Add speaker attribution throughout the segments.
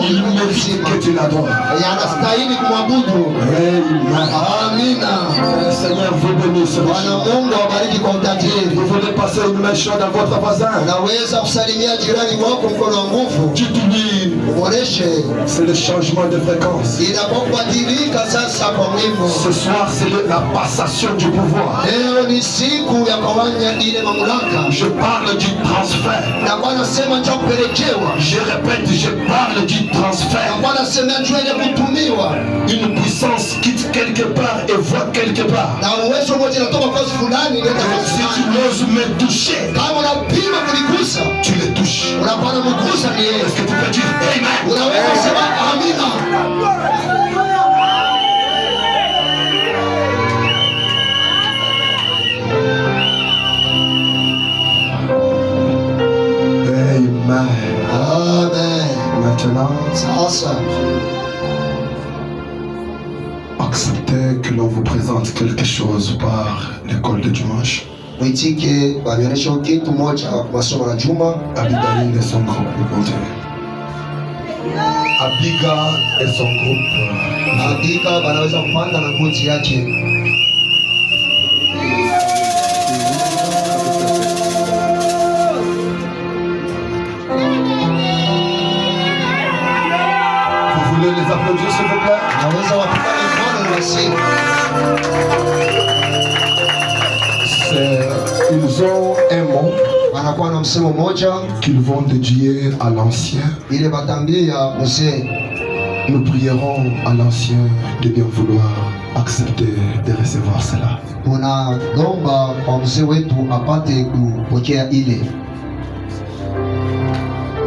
Speaker 1: Il mérite que tu l'adores. Amen. Seigneur, vous bénissez. Vous voulez passer une main chaude à votre voisin. Tu t'oublies. C'est le changement de fréquence. Ce soir, c'est la passation du pouvoir. Je parle du transfert. Je répète, je parle du transfert. Une puissance quitte quelque part et va quelque part. Si tu n'oses me toucher, tu les touches. Est-ce que tu peux dire Amen? Amen. Maintenant, acceptez que l'on vous présente quelque chose par l'école de dimanche. Abigail et son groupe. Abigail et son groupe. Les applaudir s'il vous plaît. Ils ont un mot qu'ils vont dédier à l'ancien. Nous prierons à l'ancien de bien vouloir accepter de recevoir cela.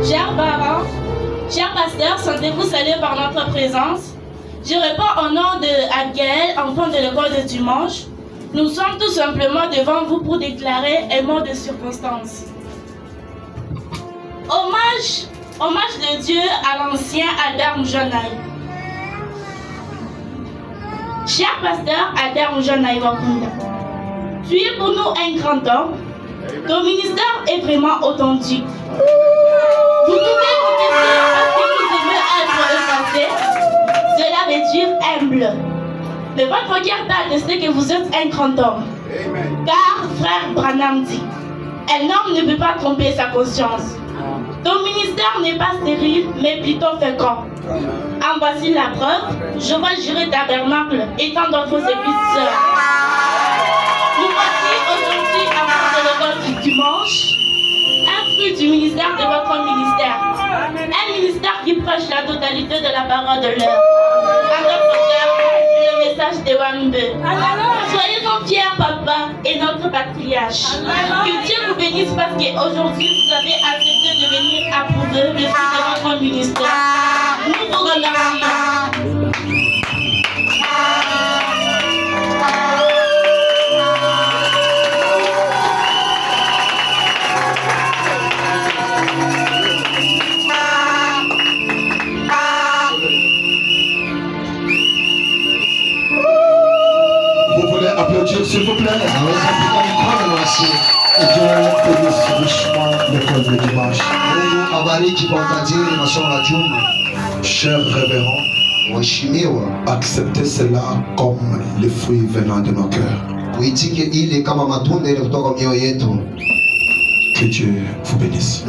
Speaker 2: Chers parents, chers pasteurs, sentez-vous salués par notre présence. Je réponds au nom de Abigail, enfant de l'école de dimanche. Nous sommes tout simplement devant vous pour déclarer un mot de circonstance. Hommage de Dieu à l'ancien Albert Moujonaï. Cher pasteur Albert Moujonaï Wakunda, tu es pour nous un grand homme. Ton ministère est vraiment authentique. Vous pouvez confesser parce que vous aimez être effacé. Cela veut dire humble. Mais votre cœur peut attester que vous êtes un grand homme. Car frère Branham dit, un homme ne peut pas tromper sa conscience. Ton ministère n'est pas stérile, mais plutôt fécond. En voici la preuve. Je vais gérer tabernacle et tant d'autres services. Nous voici aujourd'hui à part de l'école du dimanche. Un fruit du ministère de votre ministère. Un ministère qui prêche la totalité de la parole de l'heure. À notre terme, le message de Wambe. Soyez-en fiers, papa et notre patriarche. Que Dieu vous bénisse parce qu'aujourd'hui vous avez accepté de venir approuver le fruit de votre ministère. Nous vous remercions.
Speaker 1: Applaudir s'il vous plaît. Et Dieu bénisse richement l'école de dimanche. Chers révérends, acceptez cela comme les fruits venant de nos cœurs. Que Dieu vous bénisse.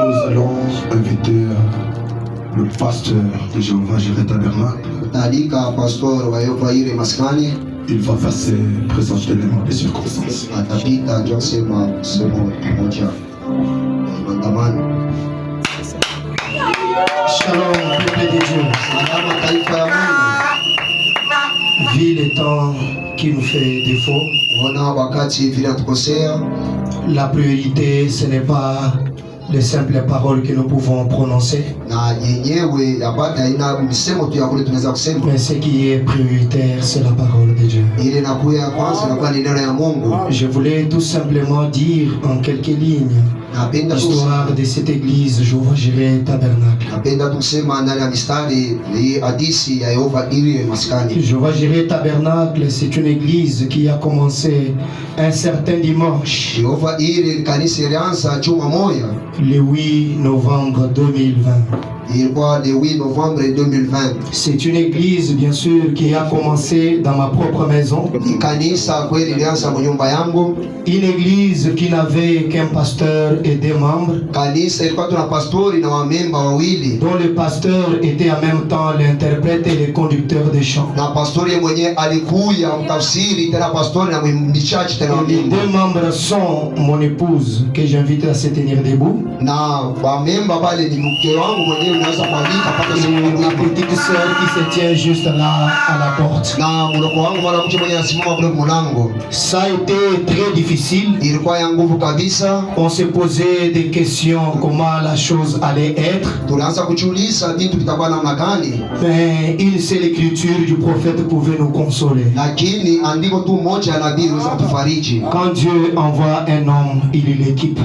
Speaker 1: Nous allons inviter le pasteur de Jéhovah Jireh Tabernacle. Il va passer présenter les mots des circonstances.
Speaker 3: Shalom, peuple de Dieu. Vu le temps qui nous fait défaut, la priorité ce n'est pas les simples paroles que nous pouvons prononcer, mais ce qui est prioritaire c'est la parole de Dieu. Je voulais tout simplement dire en quelques lignes l'histoire de cette église Jéhovah Jireh Tabernacle. Jéhovah Jireh Tabernacle, c'est une église qui a commencé un certain dimanche, le 8 novembre 2020.
Speaker 4: Le 8 novembre 2020.
Speaker 3: C'est une église, bien sûr, qui a commencé dans ma propre maison. Une église qui n'avait qu'un pasteur et des membres, dont le pasteur était en même temps l'interprète et le conducteur des chants. Les deux membres sont mon épouse, que j'invite à se tenir debout, et ma petite sœur qui se tient juste là à la porte. Ça a été très difficile. On s'est posé des questions comment la chose allait être. Mais une seule écriture du prophète pouvait nous consoler. Quand Dieu envoie un homme, il l'équipe.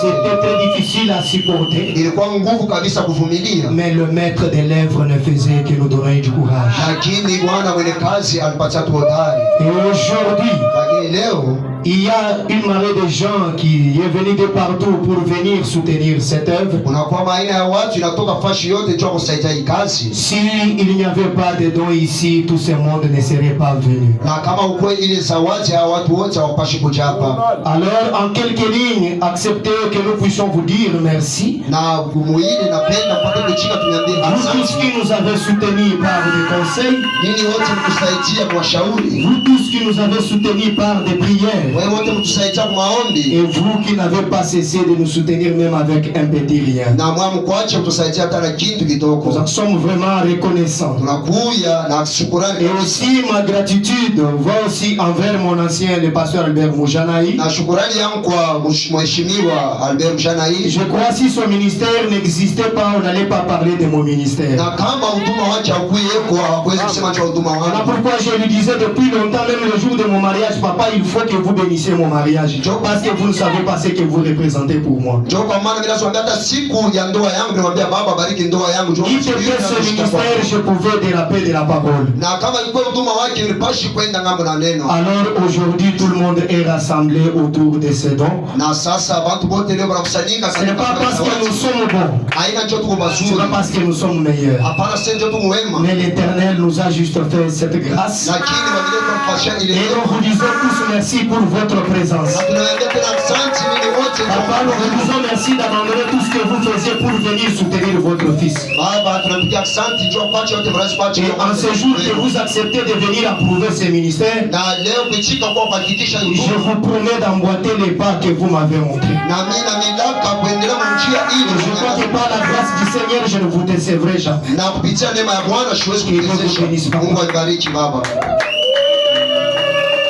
Speaker 3: C'était très difficile à supporter. Mais le maître des lèvres ne faisait que nous donner du courage. Et aujourd'hui, il y a une marée de gens qui est venue de partout pour venir soutenir cette œuvre. Si il n'y avait pas de dons ici, tout ce monde ne serait pas venu. Alors, en quelques lignes, acceptez que nous puissions vous dire merci. Vous tous qui nous avez soutenus par des conseils, vous tous qui nous avez soutenus par des prières, et vous qui n'avez pas cessé de nous soutenir même avec un petit rien. Nous en sommes vraiment reconnaissants. Et aussi ma gratitude va aussi envers mon ancien, le pasteur Albert Mujanaï. Je crois que si son ministère n'existait pas, on n'allait pas parler de mon ministère. Voilà pourquoi je lui disais depuis longtemps, même le jour de mon mariage, papa, il faut que vous bénissiez mon mariage. Parce que vous ne savez pas ce que vous représentez pour moi. Il était ce ministère, je pouvais déraper de la parole. Alors aujourd'hui, tout le monde est rassemblé autour de ces dons. Ce n'est pas parce que nous sommes bons, ce n'est pas parce que nous sommes meilleurs, mais l'Éternel nous a juste fait cette grâce. Et nous vous disons tous merci pour votre présence. Papa, nous vous disons merci d'abandonner tout ce que vous faisiez pour venir soutenir votre fils. Et en ce jour que vous acceptez de venir approuver ce ministère, je vous promets d'emboîter les pas que vous m'avez montrés. Je crois que par la grâce du Seigneur, je ne vous décevrai jamais. Que Dieu vous bénisse, Papa.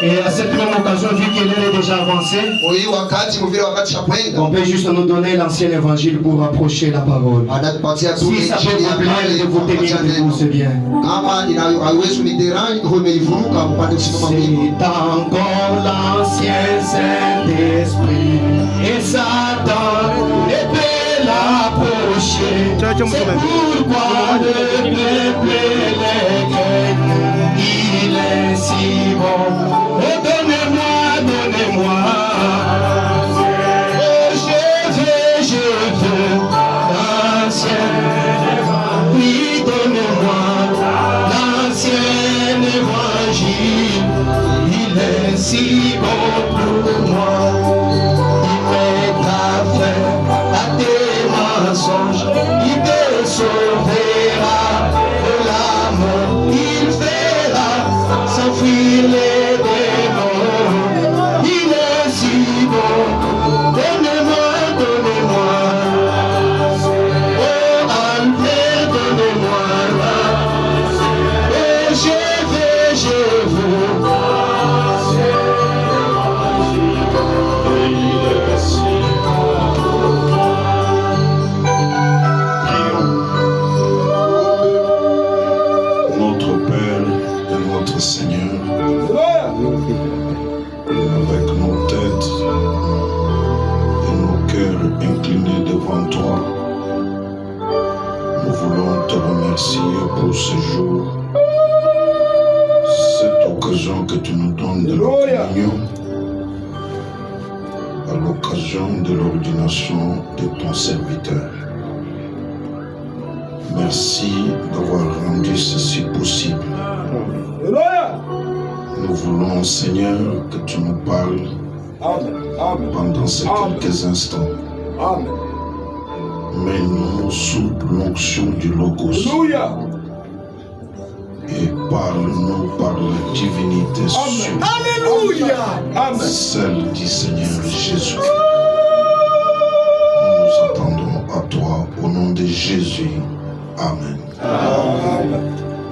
Speaker 3: Et à cette même occasion, vu qu'elle est déjà avancée, on peut juste nous donner l'ancien évangile pour approcher la parole. Si ça peut vous plaire de vous tenir debout, c'est bien. C'est encore l'ancien Saint-Esprit et Satan ne peut l'approcher. C'est pourquoi le peuple l'écrit, il est si bon. Donnez-moi, oh, je veux l'ancien, oui, donnez-moi l'ancien évangile, il est si bon pour moi, il mettra fin à tes mensonges, il te sauvera de la mort, il fera s'enfuir les
Speaker 5: Seigneur, avec nos têtes merci pour ce jour, cette occasion que tu nous donnes de la communion, à l'occasion de l'ordination de ton serviteur. Merci d'avoir rendu ceci possible. Nous voulons, Seigneur, que tu nous parles pendant ces quelques instants. Mets-nous sous l'onction du Logos. Et parle-nous par la divinité suprême. Celle du Seigneur Jésus. Nous nous attendons à toi au nom de Jésus. Amen.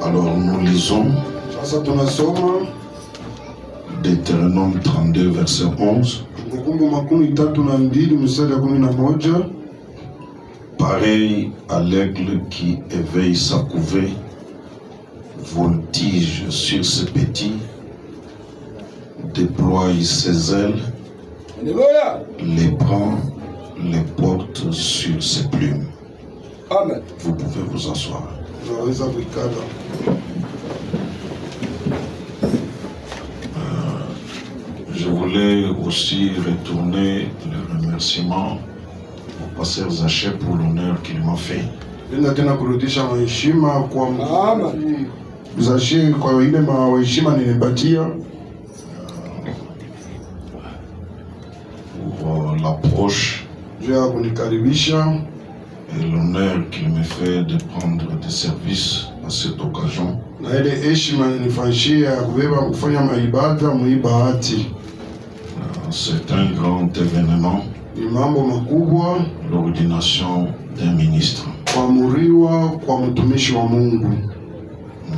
Speaker 5: Alors nous lisons Deutéronome 32 verset 11. Pareil à l'aigle qui éveille sa couvée, voltige sur ses petits, déploie ses ailes, les prend, les porte sur ses plumes. Amen. Vous pouvez vous asseoir. Je voulais aussi retourner le remerciement au pasteur Zaché pour l'honneur qu'il m'a fait. Pour l'approche et l'honneur qu'il me fait de prendre des services à cette occasion. C'est un grand événement, l'ordination d'un ministre.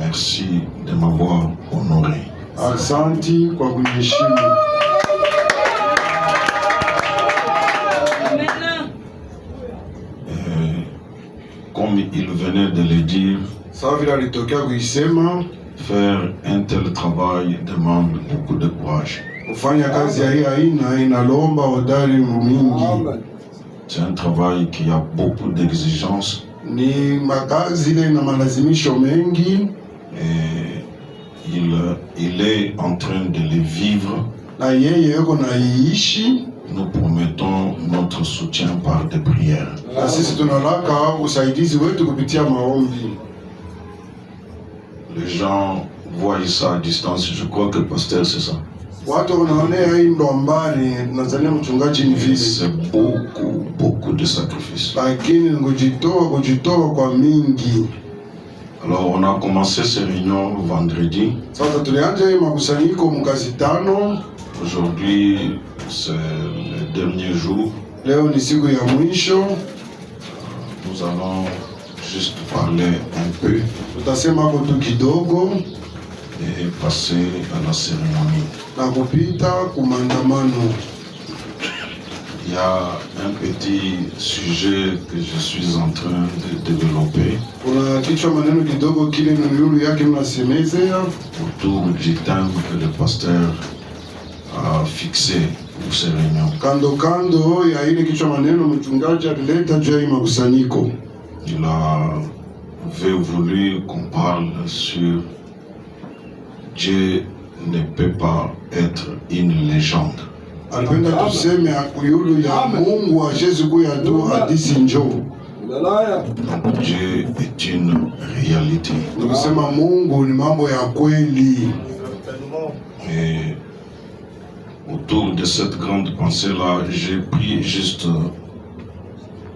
Speaker 5: Merci de m'avoir honoré. Comme il venait de le dire, faire un tel travail demande beaucoup de courage. C'est un travail qui a beaucoup d'exigences. Et il est en train de les vivre. Nous promettons notre soutien par des prières. Les gens voient ça à distance. Je crois que le pasteur, c'est ça. C'est beaucoup de sacrifices. Alors on a commencé ces réunions vendredi. Aujourd'hui, c'est le dernier jour. Nous allons juste parler un peu et passer à la cérémonie. Il y a un petit sujet que je suis en train de développer autour du thème que le pasteur a fixé pour ces réunions. Il avait voulu qu'on parle sur Dieu ne peut pas être une légende. Dieu est une réalité. Et autour de cette grande pensée-là, j'ai pris juste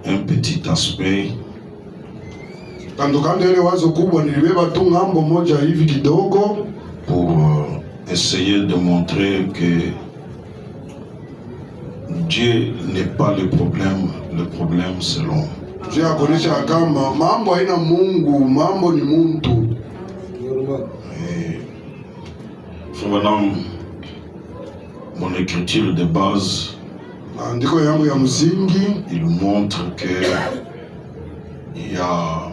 Speaker 5: un petit aspect pour essayer de montrer que Dieu n'est pas le problème c'est l'homme. Voilà mon écriture de base. Il montre qu'il y a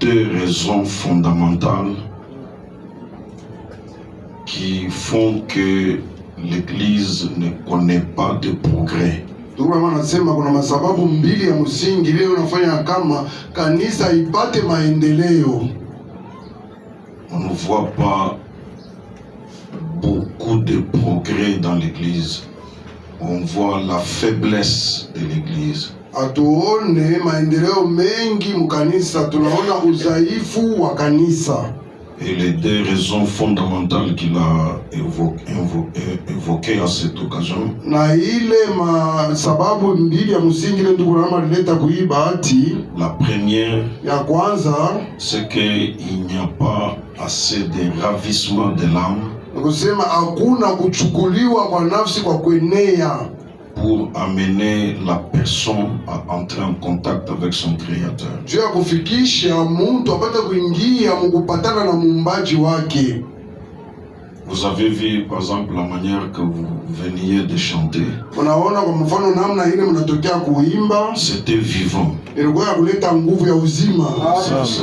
Speaker 5: deux raisons fondamentales qui font que l'Église ne connaît pas de progrès.
Speaker 6: Ndugu anasema kuna masababu mbili ya msingi leo unafanya kama kanisa ipate maendeleo.
Speaker 5: On ne voit pas beaucoup de progrès dans l'église. On voit la faiblesse de l'église.
Speaker 6: Atuone maendeleo mengi mkanisa, tunaona udhaifu wa kanisa.
Speaker 5: Et les deux raisons fondamentales qu'il a évoquées à cette occasion.
Speaker 6: Na ile sababu mbili ya msingi ile ndugu Rama alileta kuibahati.
Speaker 5: La première,
Speaker 6: ya kwanza,
Speaker 5: c'est qu'il n'y a pas assez de ravissement de l'âme.
Speaker 6: Kusema hakuna kuchukuliwa kwa nafsi kwa kuenea.
Speaker 5: Pour amener la personne à entrer en contact avec son créateur.
Speaker 6: Juu ya kufikisha mtu apate kuingia mkupatana na muumbaji wake.
Speaker 5: Vous avez vu par exemple la manière que vous veniez de chanter.
Speaker 6: Unaona kwa mfano namna ile mnatokea kuimba.
Speaker 5: C'était vivant.
Speaker 6: Ilikuwa ya kuleta nguvu ya uzima.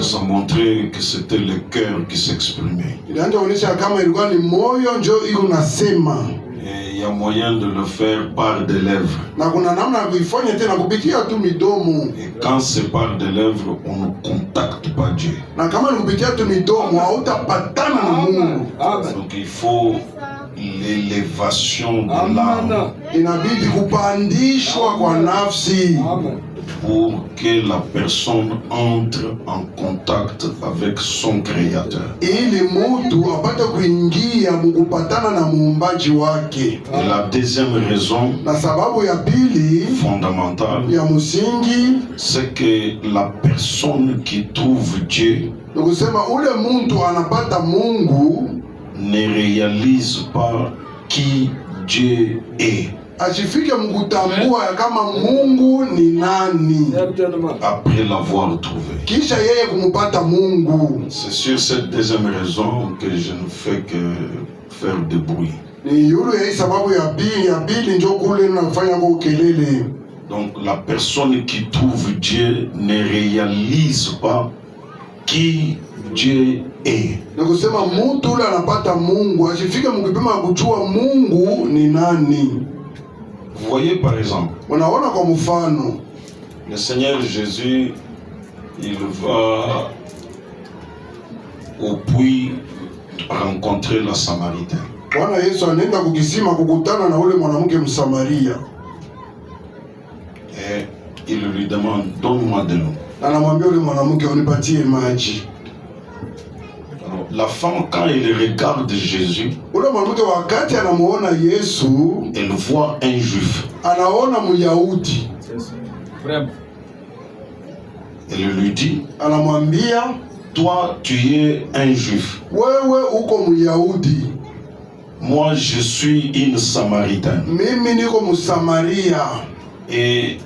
Speaker 5: Ça montrait que c'était le cœur qui s'exprimait.
Speaker 6: Ilianza kuonyesha kama ilikuwa ni moyo ndio iko nasema.
Speaker 5: Il y a moyen de le faire par des lèvres.
Speaker 6: Na kuna namna ya kuifanya tena kupitia tu midomo.
Speaker 5: Et quand c'est par des lèvres, on ne contacte pas Dieu.
Speaker 6: Na kama ni kupitia tu midomo, hautapatana na Mungu.
Speaker 5: Donc il faut l'élévation de l'âme.
Speaker 6: Inabidi kupandishwa kwa nafsi.
Speaker 5: Pour que la personne entre en contact avec son créateur.
Speaker 6: Ili mtu apate kuingia mkupatana na muumbaji wake.
Speaker 5: Et la deuxième raison,
Speaker 6: na sababu ya pili
Speaker 5: fondamentale,
Speaker 6: ya msingi,
Speaker 5: c'est que la personne qui trouve Dieu
Speaker 6: ni kusema ule mtu anapata Mungu
Speaker 5: ne réalise pas qui Dieu est.
Speaker 6: Asifike mkutambua kama Mungu ni nani
Speaker 5: après l'avoir trouvé.
Speaker 6: Kisha yeye kumpata Mungu.
Speaker 5: C'est sur cette deuxième raison que je ne fais que faire de bruit.
Speaker 6: Ni yule sababu ya pili ndio kule nafanya kwa kelele.
Speaker 5: Donc la personne qui trouve Dieu ne réalise pas qui Dieu est.
Speaker 6: Ni kusema mtu ule anapata Mungu asifike mkipima kujua Mungu ni nani.
Speaker 5: Vous voyez par exemple,
Speaker 6: unaona kwa mfano,
Speaker 5: le Seigneur Jésus, il va au puits rencontrer la Samaritaine.
Speaker 6: Bwana Yesu anaenda kukisima kukutana na ule mwanamke Msamaria.
Speaker 5: Et il lui demande, donne-moi de l'eau.
Speaker 6: Anamwambia ule mwanamke unipatie maji.
Speaker 5: La femme, quand elle regarde Jésus,
Speaker 6: ule mwanamke wakati anamuona Yesu,
Speaker 5: elle voit un juif.
Speaker 6: Anaona Myahudi.
Speaker 5: Elle lui dit,
Speaker 6: anamwambia,
Speaker 5: toi tu es un juif.
Speaker 6: Wewe uko Myahudi.
Speaker 5: Moi je suis une Samaritaine.
Speaker 6: Mimi niko Msamaria.
Speaker 5: Et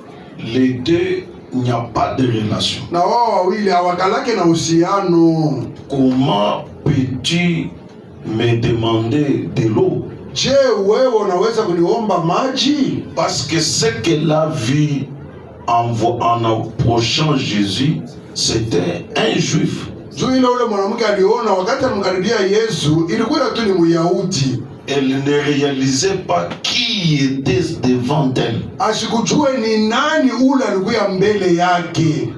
Speaker 5: les deux, il n'y a pas de relation.
Speaker 6: Na wao wawili hawakalake na uhusiano.
Speaker 5: Comment peux-tu me demander de l'eau?
Speaker 6: Je, wewe unaweza kuniomba maji?
Speaker 5: Parce que ce qu'elle a vu en approchant Jésus, c'était un juif.
Speaker 6: Juu ile ule mwanamke aliona wakati amkaribia Yesu, ilikuwa tu ni Myahudi.
Speaker 5: Elle ne réalisait pas qui était devant elle.
Speaker 6: Asikujue ni nani ule alikuwa mbele yake.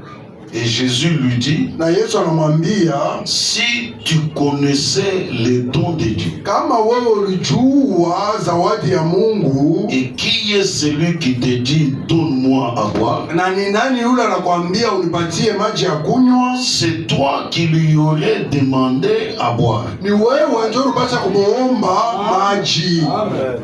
Speaker 5: Et Jésus lui dit,
Speaker 6: na Yesu anamwambia,
Speaker 5: si tu connaissais les dons de Dieu,
Speaker 6: kama wewe ulijua zawadi ya Mungu,
Speaker 5: et qui est celui qui te dit donne-moi à boire,
Speaker 6: na ni nani yule anakuambia unipatie maji ya kunywa,
Speaker 5: c'est toi qui lui aurais demandé à boire.
Speaker 6: Ni wewe ndio unapaswa kumuomba maji.
Speaker 4: Amen.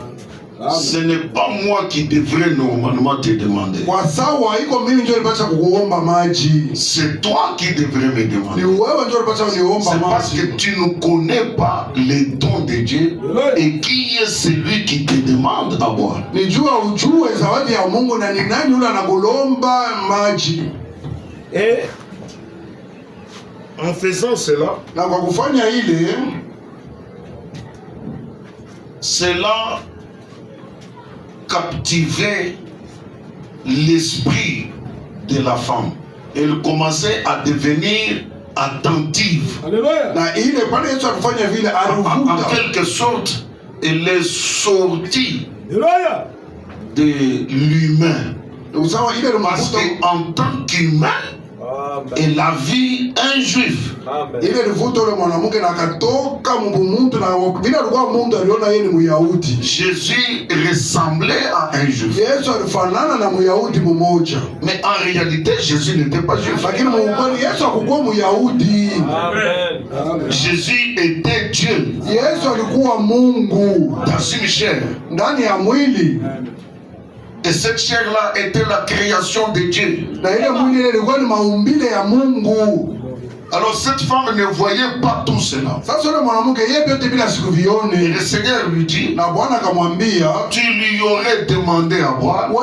Speaker 5: Ce n'est pas moi qui devrais normalement te demander.
Speaker 6: Kwa sawa iko mimi ndio nilipaswa kukuomba maji.
Speaker 5: C'est toi qui devrais me demander.
Speaker 6: Ni wewe ndio unapaswa kuniomba maji.
Speaker 5: C'est parce que tu ne connais pas les dons de Dieu et qui est celui qui te demande à boire.
Speaker 6: Nijua ujue zawadi ya Mungu na ni nani yule anakulomba maji.
Speaker 5: Et en faisant cela,
Speaker 6: na kwa kufanya ile,
Speaker 5: cela captivait l'esprit de la femme. Elle commençait à devenir attentive.
Speaker 6: Na ile pale Yesu alifanya vile
Speaker 5: en quelque sorte, elle est sortie de l'humain. Parce qu'en tant qu'humain, il a vu un juif. Jésus ressemblait à un juif. Mais en réalité, Jésus n'était pas juif. Jésus était Dieu. Dans une chair. Et cette chair-là était la création de Dieu. Alors cette femme ne voyait pas tout cela. Et le Seigneur lui dit, tu lui aurais demandé à boire, et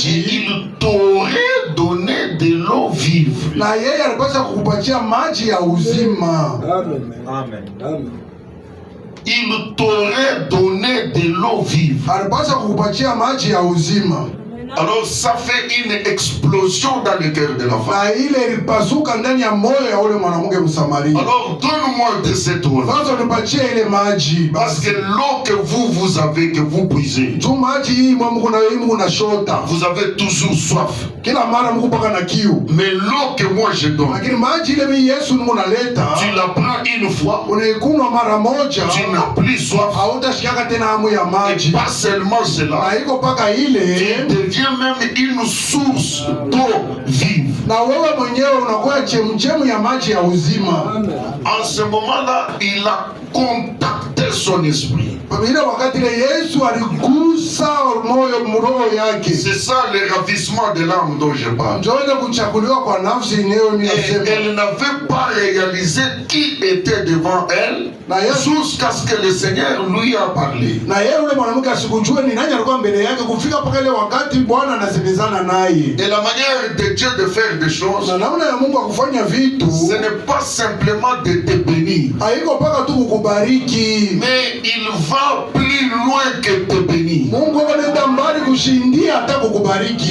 Speaker 5: il t'aurait donné de l'eau vive.
Speaker 6: Amen.
Speaker 5: Il t'aurait donné de l'eau vive. Alors ça fait une explosion dans le cœur de la femme. Alors donne-moi de cette eau. Parce que l'eau que vous avez, que vous puisez, vous avez toujours soif. Mais l'eau que moi je donne, tu la prends une fois, tu n'as plus soif. Et pas seulement cela, tu deviens même une source d'eau vive. En ce moment-là, il a contacté son esprit. C'est ça le ravissement de l'âme dont je parle. Et elle n'avait pas réalisé qui était devant elle jusqu'à ce que le Seigneur lui a parlé. Et la manière de Dieu de faire des choses, ce n'est pas simplement de te bénir, mais il va plus loin que te bénir.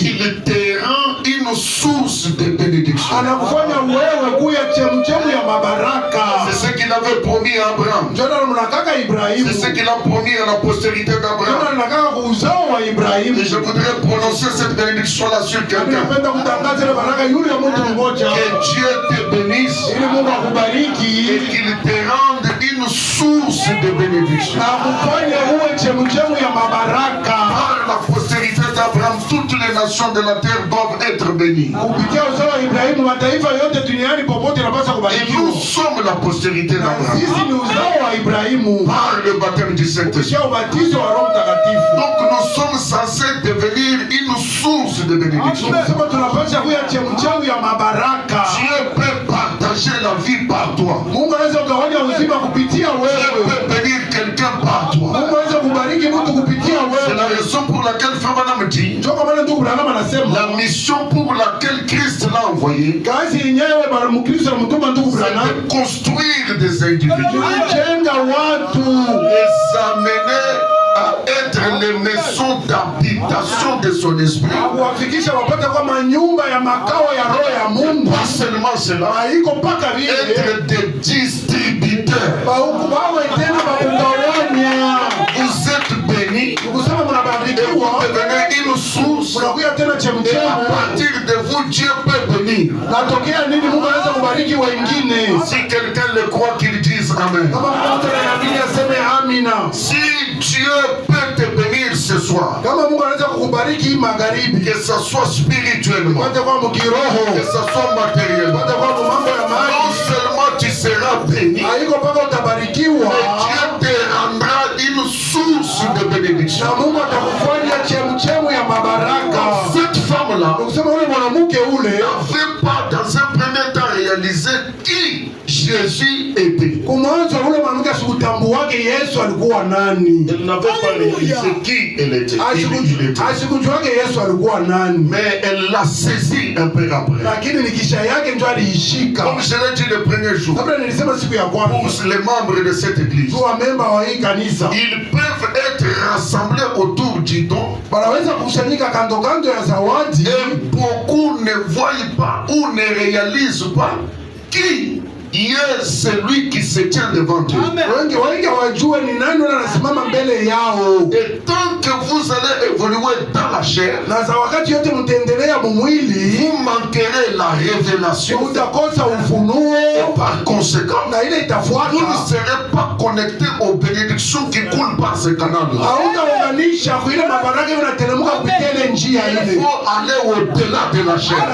Speaker 5: Il te rend une source de bénédiction. C'est ce qu'il avait promis à Abraham. C'est ce qu'il a promis à la postérité d'Abraham. Et je voudrais prononcer cette bénédiction-là sur quelqu'un. Que Dieu te bénisse et qu'il te rende une source de bénédiction. Par la postérité d'Abraham, toutes les nations de la terre doivent être bénies. Et nous sommes la postérité d'Abraham. Par le baptême du Saint-Esprit. Donc nous sommes censés devenir une source de bénédiction. Dieu peut partager la vie par toi. Dieu peut bénir quelqu'un par toi. C'est la raison pour laquelle Frère Branham dit, la mission pour laquelle Christ l'a envoyé, c'est de construire des individus, les amener à être les maisons d'habitation de son esprit. Pas seulement cela, être des distributeurs. Vous êtes bénis et vous devenez une source, et à partir de vous Dieu peut bénir. Si quelqu'un le croit, qu'il dise Amen. Si Dieu peut te bénir ce soir, que ce soit spirituellement, que ce soit matériellement, non seulement tu seras béni, mais Dieu te rendra une source de bénédiction. Cette femme-là n'avait pas dans un premier temps réalisé qui Jésus était. Elle n'avait pas réalisé qui elle était. Mais elle l'a saisi un peu après. Comme je l'ai dit le premier jour, pour les membres de cette église, ils peuvent être rassemblés autour du don, et beaucoup ne voient pas ou ne réalisent pas qui Il y a celui qui se tient devant eux. Et tant que vous allez évoluer dans la chair, vous manquerez la révélation. Et par conséquent, vous ne serez pas connecté aux bénédictions qui coulent par ce canal. Il faut aller au-delà de la chair.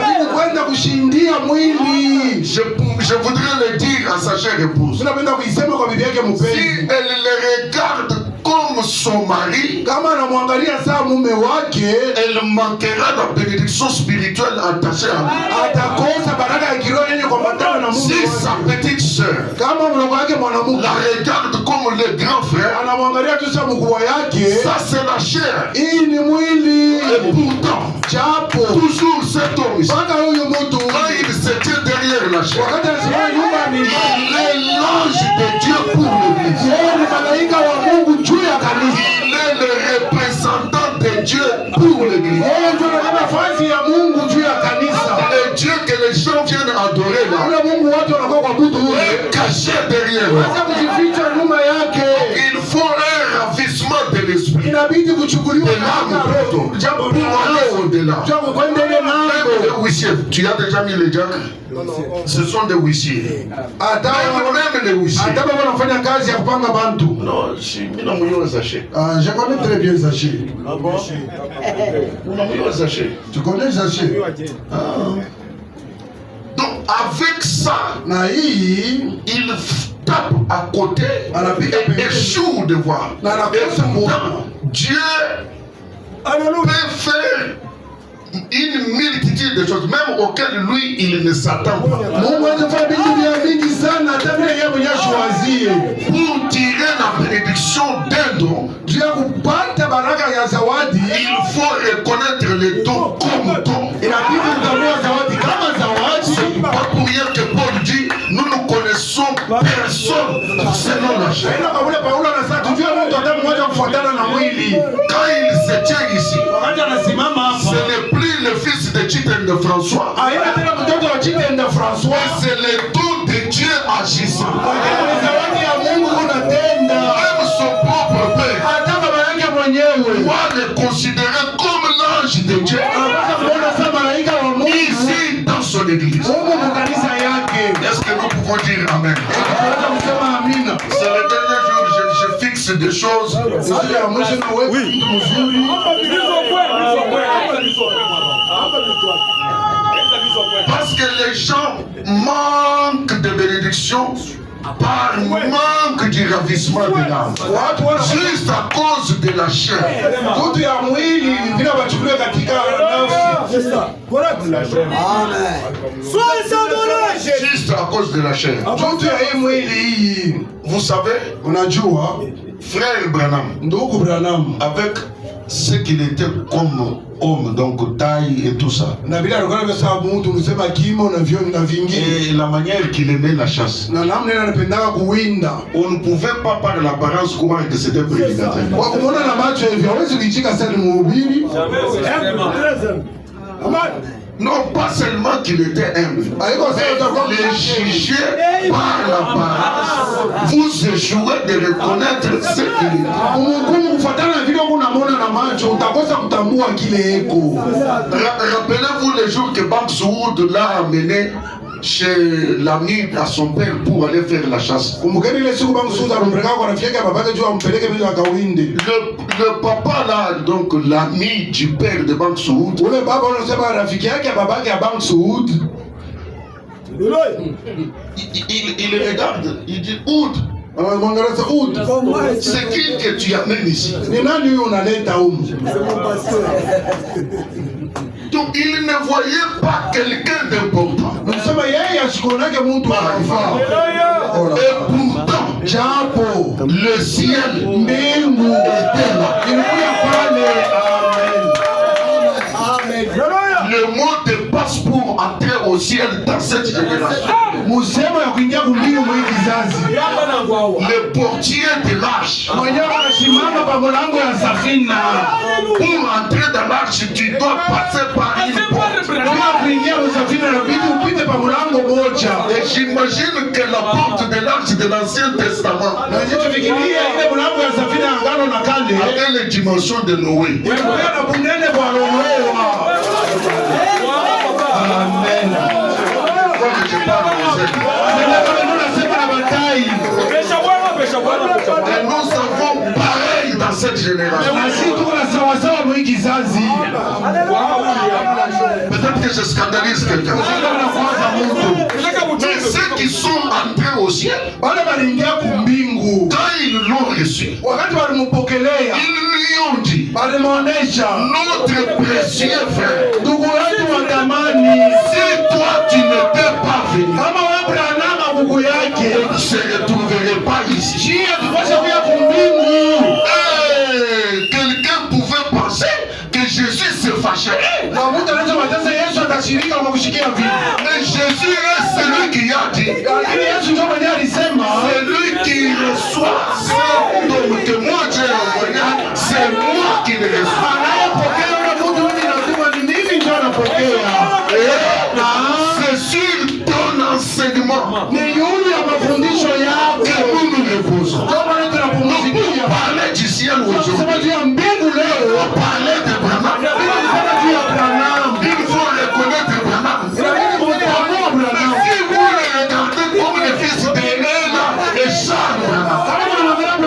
Speaker 5: Je voudrais le dire à sa chère épouse. Si elle le regarde comme son mari, elle manquera la bénédiction spirituelle attachée à lui. Si sa petite soeur la regarde comme le grand frère, ça c'est la chair. Et pourtant, toujours cet homme, quand il se tient derrière la chair, il est l'ange de Dieu pour l'église. Il est le représentant de Dieu pour l'église. Le Dieu que les gens viennent adorer là est caché derrière. Il faut un ravissement de l'esprit, de l'âme pour aller au-delà. Même les huissiers, tu as déjà mis les jacques? Ce sont des huissiers. Même les huissiers. Non, je connais très bien Zaché. Tu connais Zaché? Donc avec ça, il tape à côté et échoue de voir. Dieu peut faire une multitude de choses, même auxquelles lui il ne s'attend pas. Pour tirer la bénédiction d'un don, il faut reconnaître les dons comme dons. C'est pas pour rien que Paul dit nous ne connaissons personne selon la chair. Quand il se tient ici, ce n'est plus le fils de Chiten de François, c'est le don de Dieu agissant. Même son propre père doit le considérer comme l'ange de Dieu ici dans son église. Est-ce que nous pouvons dire Amen? C'est le dernier jour je fixe des choses. Oui. Parce que les gens manquent de bénédiction par manque du ravissement de l'âme, juste à cause de la chair. Juste à cause de la chair. Vous savez, frère Branham, avec ce qu'il était comme homme, donc taille et tout ça, et la manière qu'il aimait la chasse, on ne pouvait pas par l'apparence croire que c'était prédicateur. Non, pas seulement qu'il était humble, mais les juger par l'apparence, vous échouez de reconnaître ce qu'il est. Rappelez-vous les jours que Bank Soud l'a amené chez l'ami à son père pour aller faire la chasse. Le papa là, donc l'ami du père de Bank Soud, il regarde, il dit Oud, c'est qui que tu amènes ici? Donc il ne voyait pas quelqu'un d'important. Et pourtant, le ciel était là. Le mot de passe pour entrer au ciel dans cette génération. Le portier de l'arche. Pour entrer dans l'arche, tu dois passer par une porte. Et j'imagine que la porte de l'Arche de l'Ancien Testament avait les dimensions de Noé.
Speaker 6: Amen.
Speaker 5: Quand je parle aux ailes. Et nous avons pareil dans cette génération. Peut-être que je scandalise quelqu'un. Mais ceux qui sont entrés au ciel, quand ils l'ont reçu, ils lui ont dit, notre précieux frère, si toi tu n'étais pas venu, on ne se retrouverait pas ici. Quelqu'un pouvait penser que Jésus se fâcherait. Mais Jésus est celui qui a dit, celui qui reçoit l'homme que moi j'ai envoyé, c'est moi qui le reçois. C'est sur ton enseignement que nous nous reposons. Nous parler du ciel aujourd'hui. On parler de Branham. Il faut reconnaître Branham. Si vous le regardez comme le fils d'Héla et Charles Branham,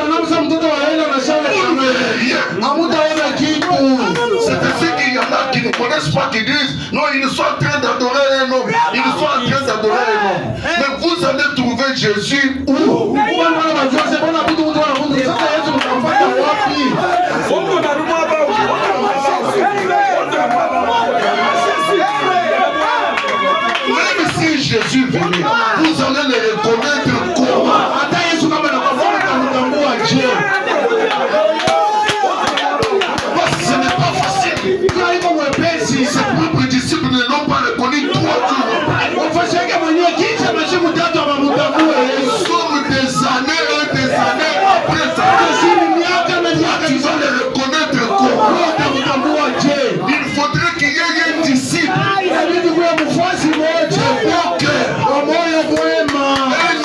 Speaker 5: c'est ainsi qu'il y en a qui ne connaissent pas, qui disent non, ils sont en train d'adorer un homme. Ils sont en train d'adorer un homme. Mais vous allez trouver Jésus où? Même si Jésus venait, vous allez le reconnaître comment? Ce n'est pas facile. Ses propres disciples ne l'ont pas reconnu 3 jours. Nous sommes des années et des années après ça. Tu vas le reconnaître comment? Il faudrait qu'il y ait un disciple. Un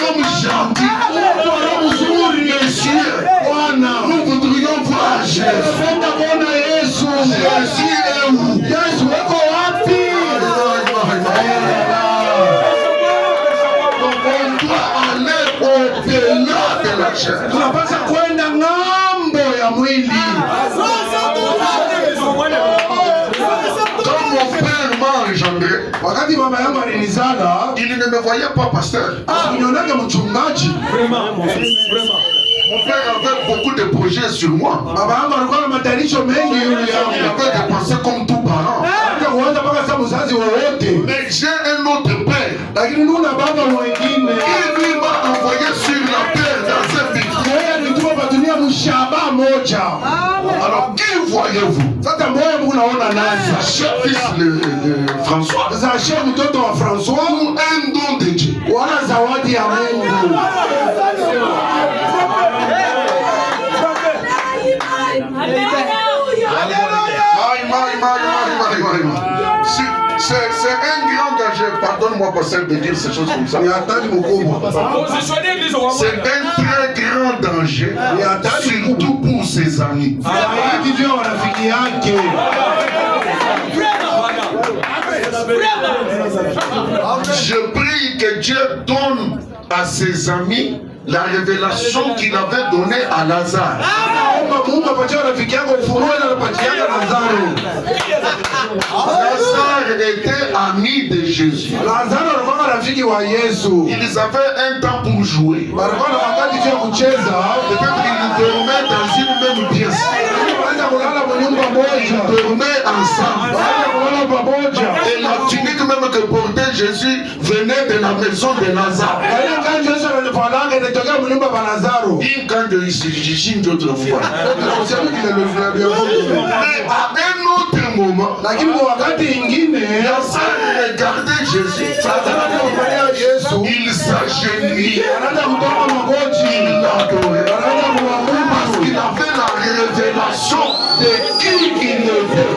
Speaker 5: homme gentil. Monsieur, nous voudrions voir Jésus. Jésus est où? On doit aller au-delà de la chair. Quand mon père m'a engendré, il ne me voyait pas pasteur. Mon père avait beaucoup de projets sur moi. Il avait dépensé comme tout parent. Mais j'ai un autre père qui lui m'a envoyé sur la terre dans cette vie. Alors qui voyez-vous? Fils de François ou un don de Dieu? C'est un grand danger, pardonne-moi pasteur de dire ces choses comme ça. C'est un très grand danger, surtout pour ses amis. Je prie que Dieu donne à ses amis la révélation qu'il avait donnée à Lazare. Lazare était ami de Jésus. Ils avaient un temps pour jouer. Peut-être qu'ils dormaient dans une même pièce. Ils dormaient ensemble. Et la tunique même que portait Jésus venait de la maison de Lazare. Mais à un autre moment, Lazare regardait Jésus. Il s'agenouillait. Il l'adorait. Parce qu'il avait la révélation de qui il était.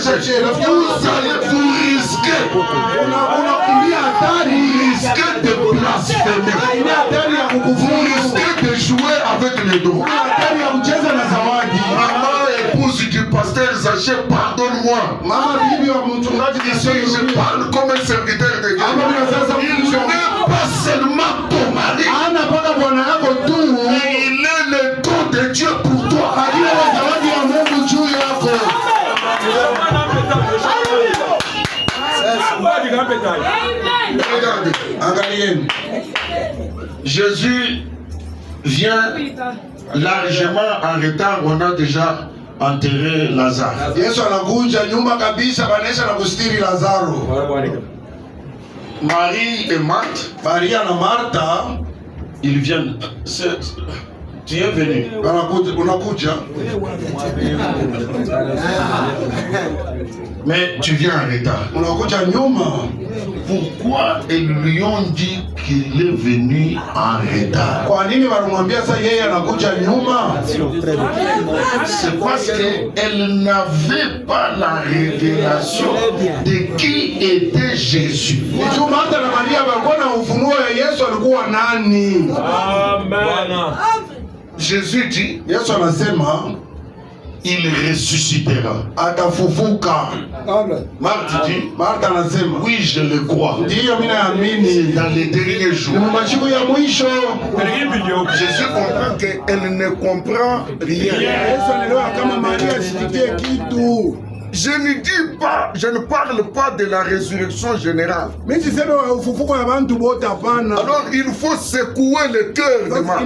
Speaker 5: chercher. Vous allez vous risquer. Vous risquez de blasphémer. Vous risquez de jouer avec les dons. Maman, épouse du pasteur Zaché, pardonne-moi. Ici, je parle comme un serviteur de Dieu. Il n'est pas seulement ton mari. Il est le don de Dieu pour toi. Regardez. Jésus vient largement en retard. On a déjà enterré Lazare. Marie et Marthe, ils viennent. Tu es venu. Mais tu viens en retard. Pourquoi ils lui ont dit qu'il est venu en retard? C'est parce qu'elle n'avait pas la révélation de qui était Jésus. Jésus dit, il ressuscitera. Marthe dit, oui, je le crois. C'est dans les derniers jours. Jésus comprend qu'elle ne comprend rien. Je ne dis pas, je ne parle pas de la résurrection générale. Alors il faut secouer le cœur de Marthe.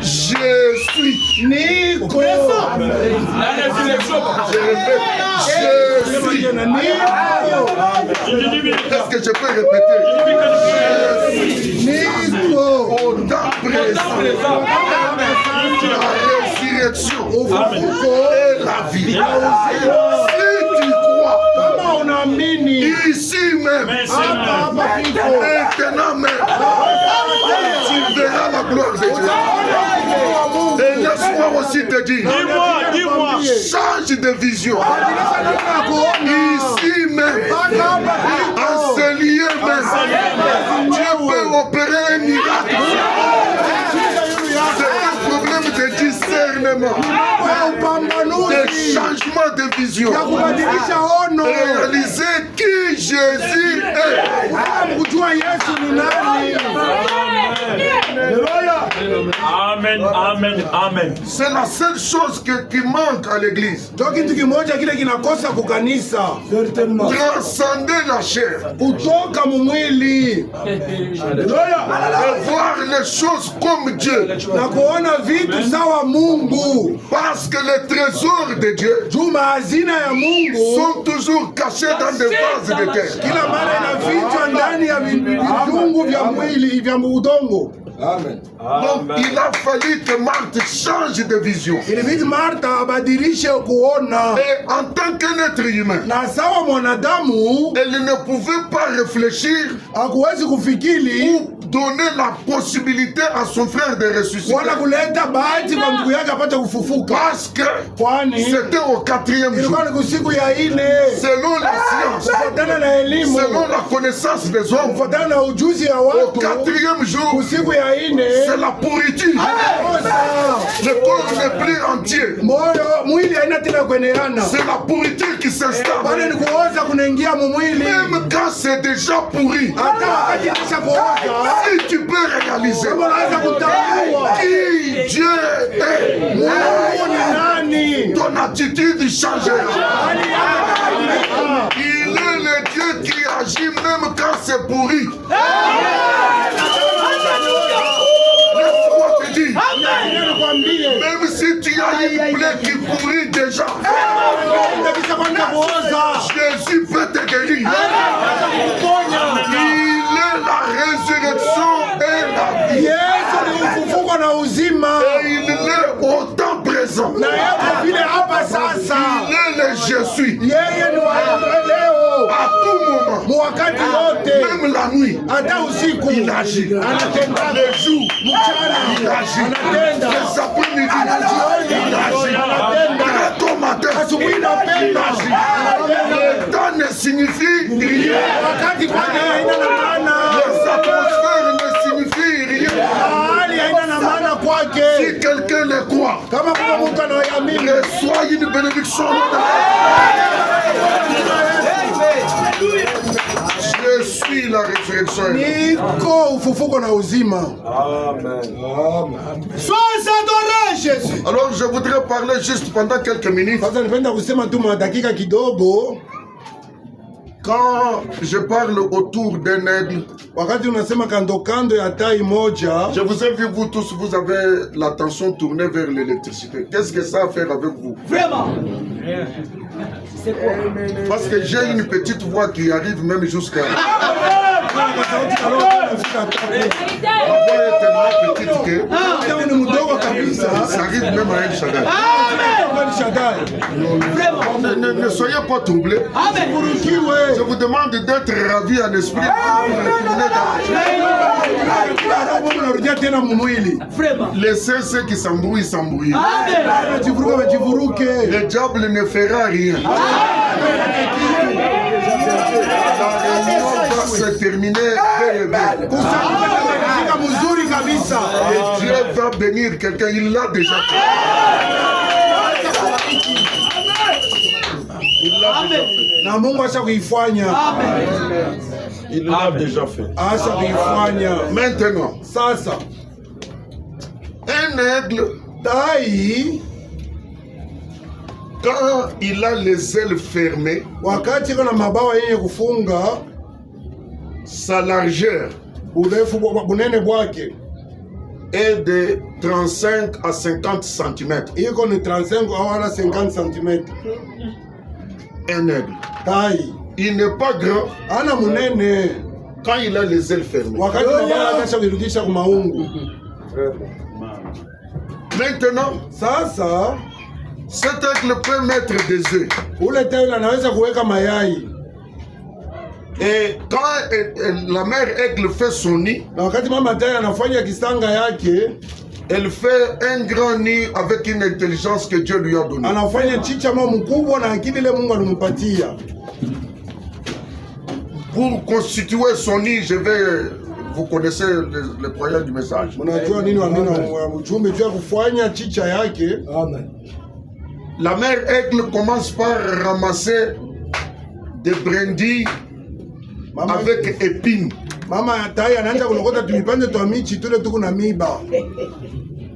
Speaker 5: Je suis Nico.
Speaker 7: La résurrection.
Speaker 5: Je répète, je suis. Est-ce que je peux répéter? Je suis Nico. Au temps présent. La résurrection. Et la vie. Si tu crois, ici même, maintenant même, tu verras la gloire de Dieu. Et laisse-moi aussi te dire,
Speaker 7: Dis-moi.
Speaker 5: Change de vision. Ici même, en ce lieu même, Dieu peut opérer un miracle. C'est un problème de discernement, de changement de vision, réaliser qui Jésus est.
Speaker 7: Amen.
Speaker 5: C'est la seule chose qui manque à l'église. Transcender la chair. Et voir les choses comme Dieu. Parce que les trésors de Dieu sont toujours cachés dans des vases de terre.
Speaker 7: Amen.
Speaker 5: Donc il a fallu que Marthe change de vision. Et en tant qu'un être humain, elle ne pouvait pas réfléchir ou donner la possibilité à son frère de ressusciter. Parce que c'était au 4e jour. Selon la science, selon la connaissance des hommes, au 4e jour, c'est la pourriture. Le corps n'est plus entier. C'est la pourriture qui s'installe. Même quand c'est déjà pourri, si tu peux réaliser qui Dieu est, ton attitude changera. Il est le Dieu qui agit même quand c'est pourri. Laisse-moi te dire, même si tu as une plaie qui pourrit déjà, Jésus peut te guérir. Il est la résurrection et la vie. Et il est au temps présent. Il est le je suis. À tout moment, même la nuit, il agit. Le jour, il agit. Les après-midi, il agit. Très tôt matin, il signifie rien. Les atmosphères ne signifient rien. Si quelqu'un les croit, reçoit une bénédiction. Je suis la résurrection. Alors je voudrais parler juste pendant quelques minutes. Quand je parle autour d'un aigle, je vous ai vu, vous tous, vous avez l'attention tournée vers l'électricité. Qu'est-ce que ça a à faire avec vous?
Speaker 8: Vraiment?
Speaker 5: Parce que j'ai une petite voix qui arrive même jusqu'à... La voix est tellement petite que ça arrive même à un Shaddai. Ne soyez pas troublés. Je vous demande d'être ravis en esprit. Laissez ceux qui s'embrouillent s'embrouiller. Le diable ne fera rien. La réunion va se terminer bel et bien. Et Dieu va bénir quelqu'un, il l'a déjà fait. Il l'a déjà fait. Maintenant, un aigle, quand il a les ailes fermées, sa largeur est de 35 à 50 cm. Un aigle. Il n'est pas grand quand il a les ailes fermées. Maintenant, cet aigle peut mettre des œufs. Et quand la mère aigle fait son nid, elle fait un grand nid avec une intelligence que Dieu lui a donnée. Pour constituer son nid, vous connaissez le croyant du message. La mère aigle commence par ramasser des brindilles avec épines.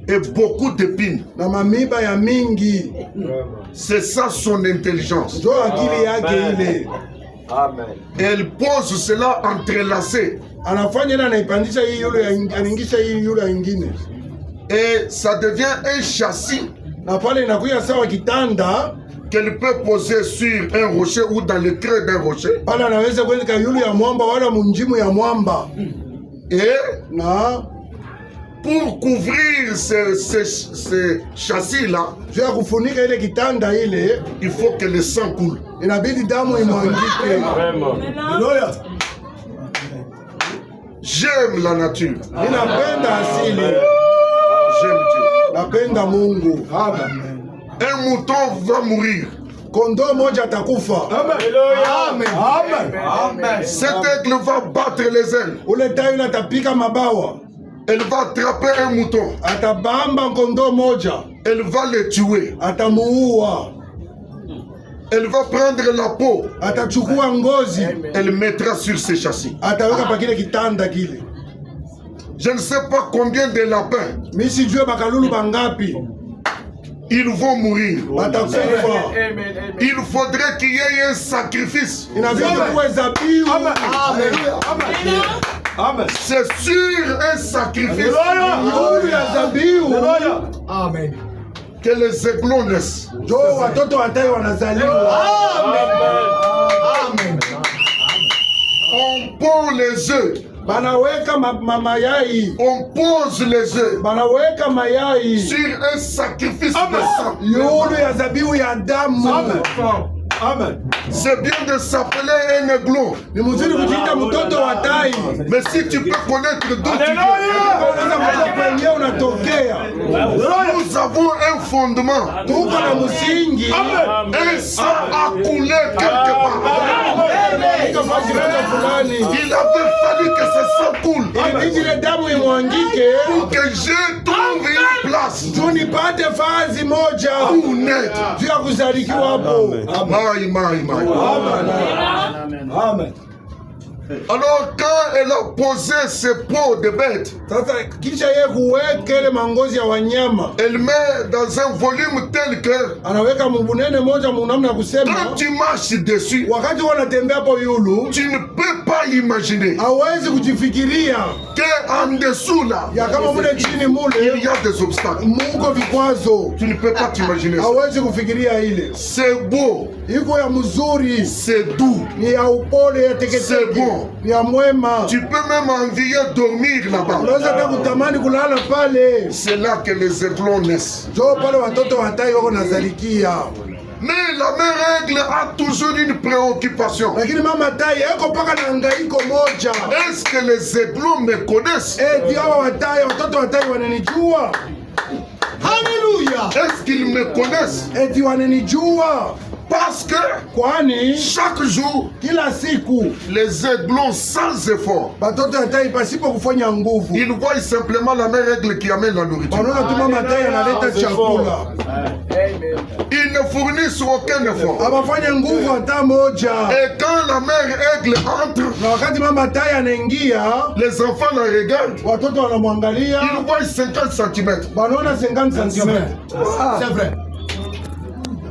Speaker 5: Et beaucoup d'épines. C'est ça son intelligence.
Speaker 7: Amen.
Speaker 5: Elle pose cela entrelacé. Et ça devient un châssis qu'elle peut poser sur un rocher ou dans le creux d'un rocher. Et pour couvrir ce châssis-là, il faut que le sang coule. J'aime la nature. J'aime Dieu. Un mouton va mourir. Cet aigle va battre les ailes. Elle va attraper un mouton. Elle va le tuer. Elle va prendre la peau. Elle mettra sur ses châssis. Je ne sais pas combien de lapins. Ils vont mourir. Il faudrait qu'il y ait un sacrifice. C'est sur un sacrifice que les aiglons naissent. On pond les œufs. On pose les œufs sur un sacrifice de sang. Amen. C'est bien de s'appeler un aiglon. Mais si tu peux connaître d'autres dieux, nous avons un fondement. Un sang a coulé quelque part. Il avait fallu que ce sang coule pour que je trouve une place pour naître.
Speaker 7: Amen.
Speaker 5: Alors quand elle a posé ses peaux de bête, elle met dans un volume tel que quand tu marches dessus, tu ne peux pas imaginer qu'en dessous là, il y a des obstacles. Tu ne peux pas t'imaginer ça. C'est beau, c'est doux, c'est bon. Tu peux même envier dormir là-bas. C'est là que les aiglons naissent. Mais la mère aigle a toujours une préoccupation. Est-ce que les aiglons me connaissent? Alléluia. Est-ce qu'ils me connaissent? Parce que chaque jour, les aiglons sans effort, ils voient simplement la mère aigle qui amène la nourriture. Ils ne fournissent aucun effort. Et quand la mère aigle entre, les enfants la regardent. Ils voient 50 cm.
Speaker 3: C'est vrai.